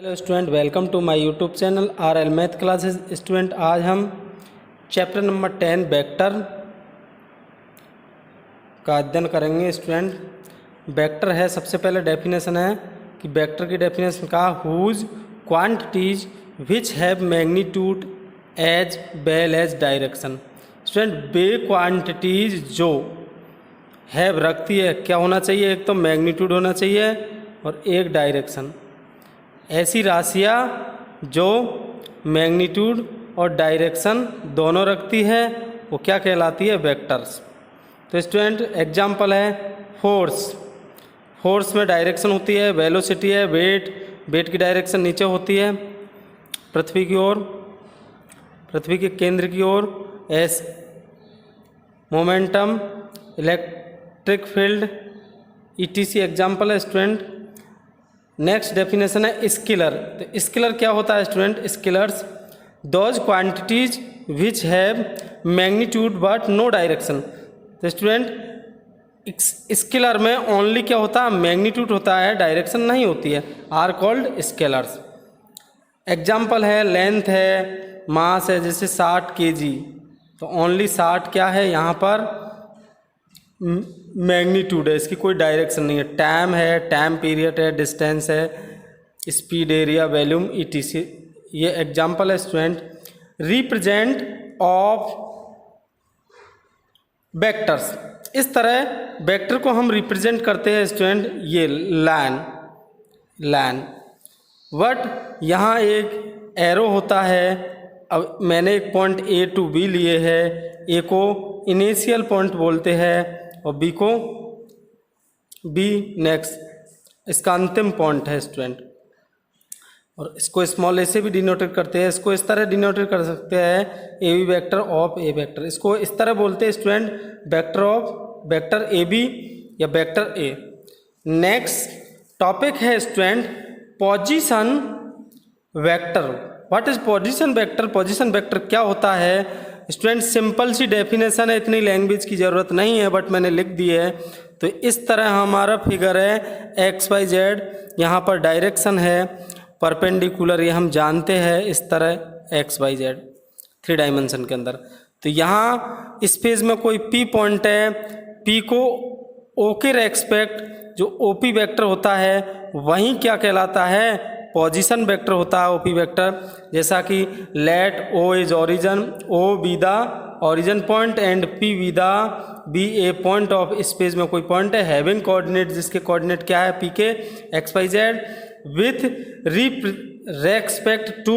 Hello student, welcome to my YouTube channel RL math classes. Student, आज हम chapter number 10 vector का अध्ययन करेंगे। स्टूडेंट, वेक्टर है, सबसे पहले डेफिनेशन है कि वेक्टर की डेफिनेशन का whose quantities which have magnitude as well as direction. Student, वे क्वांटिटीज जो हैव रखती है, क्या होना चाहिए? एक तो मैग्नीट्यूड होना चाहिए और एक डायरेक्शन। ऐसी राशियाँ जो मैग्नीट्यूड और डायरेक्शन दोनों रखती है वो क्या कहलाती है? वेक्टर्स। तो स्टूडेंट, एग्जाम्पल है फोर्स। फोर्स में डायरेक्शन होती है, वेलोसिटी है, वेट की डायरेक्शन नीचे होती है पृथ्वी की ओर, पृथ्वी के केंद्र की ओर। As momentum, electric field, ETC example है स्टूडेंट। नेक्स्ट डेफिनेशन है स्केलर। तो स्केलर क्या होता है student? Scalars those quantities which have magnitude but no direction. तो स्टूडेंट, स्केलर में ओनली क्या होता है? मैग्नीट्यूड होता है, डायरेक्शन नहीं होती है, आर कॉल्ड स्केलर्स। एग्जाम्पल है लेंथ है, मास है, जैसे 60 kg। तो ओनली 60 क्या है यहाँ पर? मैग्नीट्यूड है, इसकी कोई डायरेक्शन नहीं है। टाइम है, टाइम पीरियड है, डिस्टेंस है, स्पीड, एरिया, वॉल्यूम, ETC। ये एग्जांपल है स्टूडेंट। रिप्रेजेंट ऑफ वेक्टर्स, इस तरह वेक्टर को हम रिप्रेजेंट करते हैं स्टूडेंट। ये लाइन बट यहाँ एक एरो होता है। अब मैंने एक पॉइंट A to B लिए है। A को इनिशियल पॉइंट बोलते हैं और B को B नेक्स्ट इसका अंतिम पॉइंट है स्टूडेंट। और इसको स्मॉल a से भी डिनोटेट करते हैं। इसको इस तरह डिनोटेट कर सकते हैं, AB vector of A vector. इसको इस तरह बोलते हैं student, vector of vector AB या वेक्टर A। नेक्स्ट टॉपिक है student position vector. What is position vector? Position vector क्या होता है स्टूडेंट? सिंपल सी डेफिनेशन है, इतनी लैंग्वेज की ज़रूरत नहीं है, बट मैंने लिख दी है। तो इस तरह हमारा फिगर है XYZ, यहाँ पर डायरेक्शन है परपेंडिकुलर, ये हम जानते हैं। इस तरह XYZ 3 डायमेंशन के अंदर। तो यहाँ इस पेज में कोई P पॉइंट है, P को O के रेस्पेक्ट जो OP वेक्टर होता है वहीं क्या कहलाता है? पोजीशन वेक्टर होता है OP वेक्टर। जैसा कि let O is origin, O be the origin point and P be a point of, इस पेज में कोई पॉइंट है हैविंग कोऑर्डिनेट, जिसके कोऑर्डिनेट क्या है? P के XYZ with respect to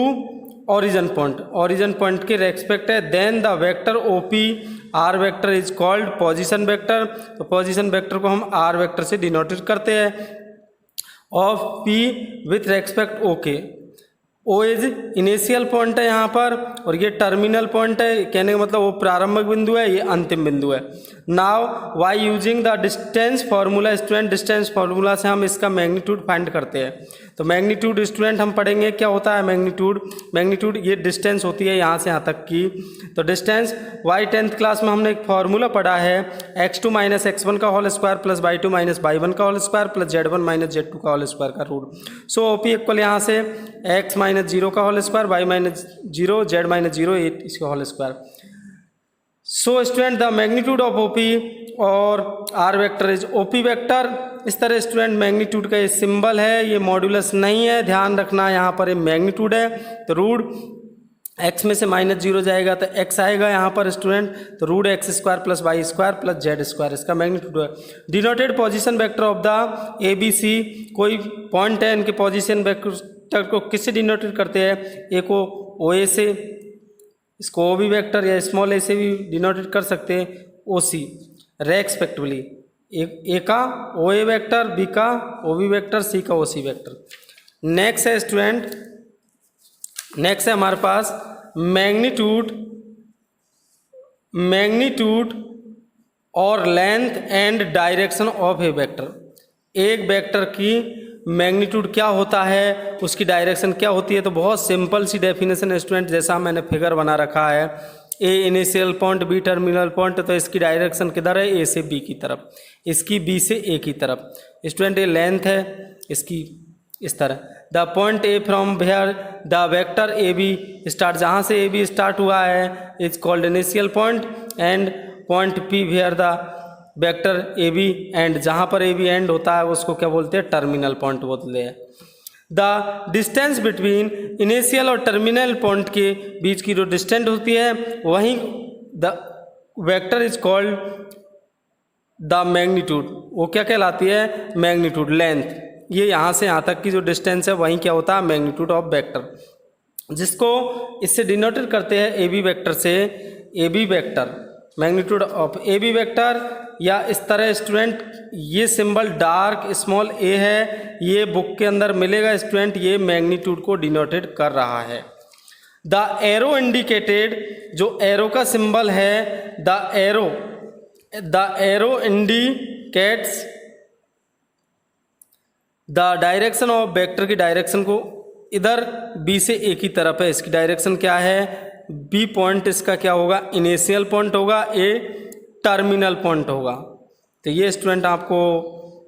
origin point, origin point के रेस्पेक्ट है। Then the vector OP R vector is called position vector. तो पोजीशन वेक्टर को हम R वेक्टर से डिनोटेट करते हैं। Of P with respect OK। O is initial point है यहाँ पर और ये टर्मिनल पॉइंट है, कहने का मतलब वो प्रारंभिक बिंदु है, ये अंतिम बिंदु है। Now why using the distance formula student, distance formula से हम इसका मैग्नीट्यूड फाइंड करते हैं। तो मैग्नीट्यूड स्टूडेंट हम पढ़ेंगे क्या होता है मैग्नीट्यूड। मैग्नीट्यूड ये डिस्टेंस होती है यहाँ से यहाँ तक की। तो डिस्टेंस वाई 10th क्लास में हमने एक फार्मूला पढ़ा है, x2 - x1 का whole square plus y2 - y1 का whole square plus z1 - z2 का होल स्क्वायर का रूट। सो OP इक्वल यहाँ से x - 0 का होल स्क्वायर, y - 0, z - 0, 8 इसका whole square. So student the magnitude of OP और R vector is OP vector. इस तरह स्टूडेंट मैग्नीट्यूड का ये सिंबल है, ये मॉड्यूलस नहीं है, ध्यान रखना। यहाँ पर ये मैग्नीट्यूड है तो रूट x में से -0 जाएगा तो x आएगा यहाँ पर स्टूडेंट। तो root x² plus y² plus z², इसका मैग्नीट्यूड है। Denoted position vector of the ABC, कोई पॉइंट है, इनके पोजीशन वेक्टर को किससे डिनोटेट करते हैं? A को OA से, इसको OB वेक्टर या स्मॉल a से भी डिनोटेट कर सकते हैं, OC रेस्पेक्टिवली। A का OA वेक्टर, B का OB वेक्टर, C का OC वेक्टर। नेक्स्ट है स्टूडेंट, नेक्स्ट है हमारे पास मैग्नीट्यूड और length and direction of a vector. एक वेक्टर की मैग्नीट्यूड क्या होता है, उसकी डायरेक्शन क्या होती है? तो बहुत सिंपल सी डेफिनेशन है स्टूडेंट, जैसा मैंने फिगर बना रखा है। A initial point, B terminal point, तो इसकी डायरेक्शन किधर है? A से B की तरफ, इसकी B से A की तरफ। स्टूडेंट ये लेंथ है, इसकी इस तरह the point A from where the vector A B start, जहाँ से ए बी स्टार्ट हुआ है is called initial point, and point P where the vector A B end, जहाँ पर ए बी एंड होता है उसको क्या बोलते हैं, टर्मिनल पॉइंट बोलते हैं। द डिस्टेंस बिटवीन इनिशियल और टर्मिनल पॉइंट के बीच की जो डिस्टेंस होती है वहीं the vector is called the magnitude, वो क्या कहलाती है, मैग्नीट्यूड, लेंथ। ये यहाँ से यहाँ तक की जो डिस्टेंस है वहीं क्या होता है, मैग्नीट्यूड ऑफ वेक्टर, जिसको इससे डिनोटेड करते हैं ए बी वेक्टर से, A B vector, magnitude of A B vector. या इस तरह स्टूडेंट ये सिंबल डार्क स्मॉल ए है, ये बुक के अंदर मिलेगा स्टूडेंट, ये मैग्नीट्यूड को डिनोटेड कर रहा है। द एरो इंडिकेटेड, जो एरो का सिंबल है, the arrow indicates the direction of vector की डायरेक्शन को, इधर बी से ए की तरफ है, इसकी डायरेक्शन क्या है, बी पॉइंट इसका क्या होगा, इनिशियल पॉइंट होगा, ए टर्मिनल पॉइंट होगा। तो ये स्टूडेंट आपको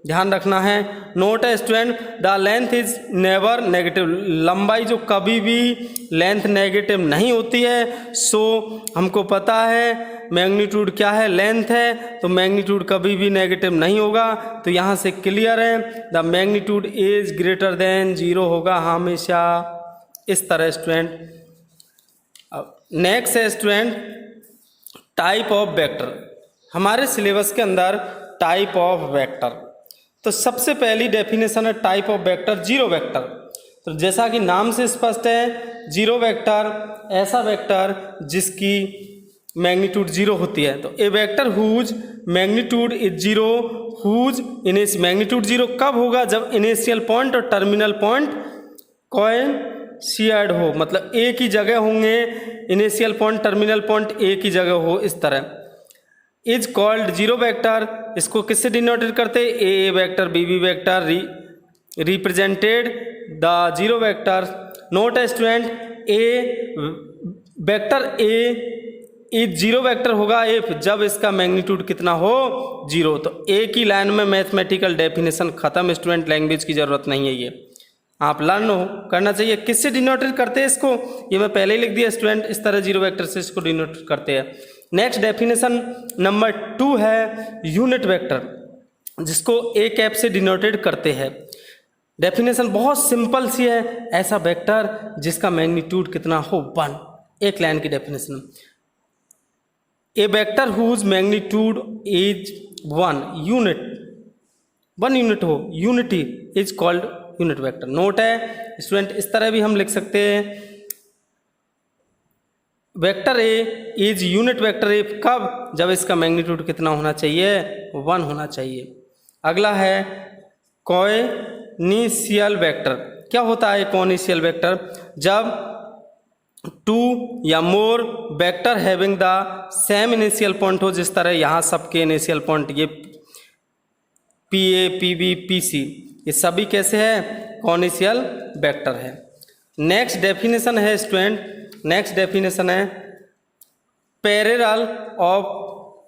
ध्यान रखना है। नोट है student, the length is never negative, लंबाई जो कभी भी लेंथ नेगेटिव नहीं होती है। सो हमको पता है मैग्नीट्यूड क्या है, लेंथ है, तो मैग्नीट्यूड कभी भी नेगेटिव नहीं होगा। तो यहाँ से क्लियर है, the magnitude is greater than 0 होगा हमेशा, इस तरह स्टूडेंट। नेक्स्ट है स्टूडेंट टाइप ऑफ वेक्टर। हमारे सिलेबस के अंदर टाइप ऑफ वेक्टर, तो सबसे पहली डेफिनेशन है type of vector, zero vector. तो जैसा कि नाम से स्पष्ट है, जीरो वेक्टर ऐसा वेक्टर जिसकी मैग्नीट्यूड 0 होती है। तो a vector whose magnitude is 0, whose initial magnitude 0 कब होगा, जब इनिशियल पॉइंट और टर्मिनल पॉइंट कोइंसाइड हो, मतलब एक ही जगह होंगे, इनिशियल पॉइंट टर्मिनल पॉइंट एक ही जगह हो, इस तरह। इज कॉल्ड जीरो वेक्टर, इसको किससे डिनोटेड करते हैं, A vector B B vector represented the zero vector. Note है student, A vector A is zero vector होगा इफ, जब इसका मैग्नीट्यूड कितना हो, 0। तो ए की लाइन में मैथमेटिकल डेफिनेशन खत्म स्टूडेंट, लैंग्वेज की जरूरत नहीं है, ये आप लर्न करना चाहिए। किससे डिनोटेड करते हैं इसको, ये मैं पहले ही लिख दिया स्टूडेंट, इस तरह जीरो वेक्टर से इसको डिनोटेड करते हैं। नेक्स्ट डेफिनेशन नंबर 2 है यूनिट वेक्टर, जिसको ए कैप से डिनोटेड करते हैं। डेफिनेशन बहुत सिंपल सी है, ऐसा वेक्टर जिसका मैग्नीट्यूड कितना हो, 1, एक लाइन की definition. A vector whose magnitude is 1 unit हो, unity is called unit vector. Note है स्टूडेंट, इस तरह भी हम लिख सकते हैं, vector A is unit vector A कब, जब इसका मैग्नीट्यूड कितना होना चाहिए, 1 होना चाहिए। अगला है कोइनिशियल वेक्टर। क्या होता है कोइनिशियल वेक्टर, जब 2 या more vector having the same initial point हो, जिस तरह यहाँ सबके इनिशियल पॉइंट ये P A P B P C, ये सभी कैसे है, कोइनिशियल वेक्टर है। नेक्स्ट डेफिनेशन है स्टूडेंट, नेक्स्ट डेफिनेशन है पैरेलल ऑफ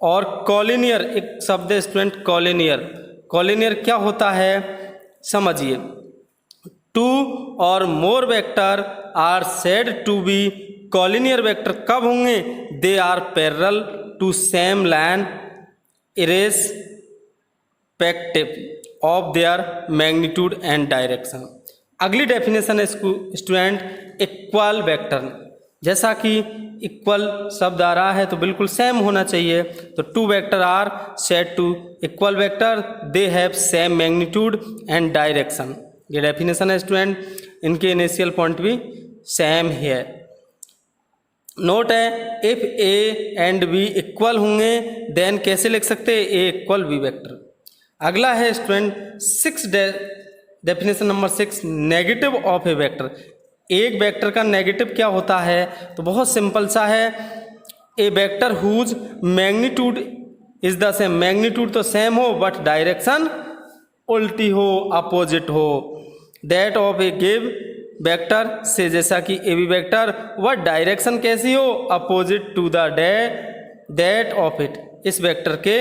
और कॉलिनियर, एक शब्द है स्टूडेंट कॉलिनियर। कॉलिनियर क्या होता है समझिए, 2 और more vector are said to be collinear vector कब होंगे, they are parallel to same line irrespective of their magnitude and direction. अगली डेफिनेशन है स्टूडेंट इक्वल वेक्टर। जैसा कि इक्वल शब्द आ रहा है तो बिल्कुल सेम होना चाहिए, तो 2 vector are said to equal vector, they have same magnitude and direction. ये डेफिनेशन है स्टूडेंट, इनके इनिशियल पॉइंट भी सेम है। नोट है, if A and B equal होंगे देन कैसे लिख सकते हैं, ए इक्वल बी वेक्टर। अगला है student 6 definition number 6 negative of a vector. एक वेक्टर का नेगेटिव क्या होता है, तो बहुत सिंपल सा है, a vector whose magnitude is the same, magnitude तो सेम हो बट डायरेक्शन उल्टी हो, अपोजिट हो, that of a give vector से, जैसा कि ए बी वेक्टर, वह डायरेक्शन कैसी हो, opposite to the that of it, इस वेक्टर के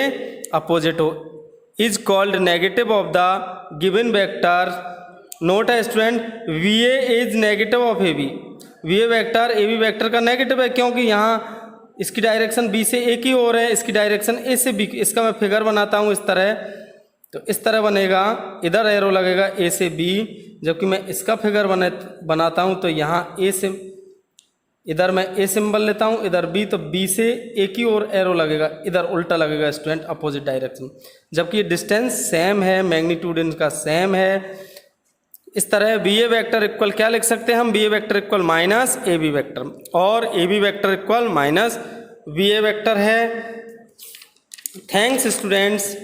अपोजिट हो, is called negative of the given vector note है student, B A is negative of A B. B A vector A B vector का negative है, क्योंकि यहाँ इसकी डायरेक्शन बी से ए की ओर है, इसकी डायरेक्शन ए से बी। इसका मैं फिगर बनाता हूँ इस तरह, तो इस तरह बनेगा, इधर एरो लगेगा ए से बी, जबकि मैं इसका फिगर बनाता हूँ तो यहाँ ए से, इधर मैं ए सिंबल लेता हूँ, इधर बी, तो बी से ए की ओर एरो लगेगा, इधर उल्टा लगेगा स्टूडेंट, अपोजिट डायरेक्शन। जबकि डिस्टेंस सेम है, मैग्नीट्यूड इनका सेम है। इस तरह बी ए वैक्टर इक्वल क्या लिख सकते हैं हम, B A vector equal minus A B vector, और A B vector equal minus B A vector है। Thanks students.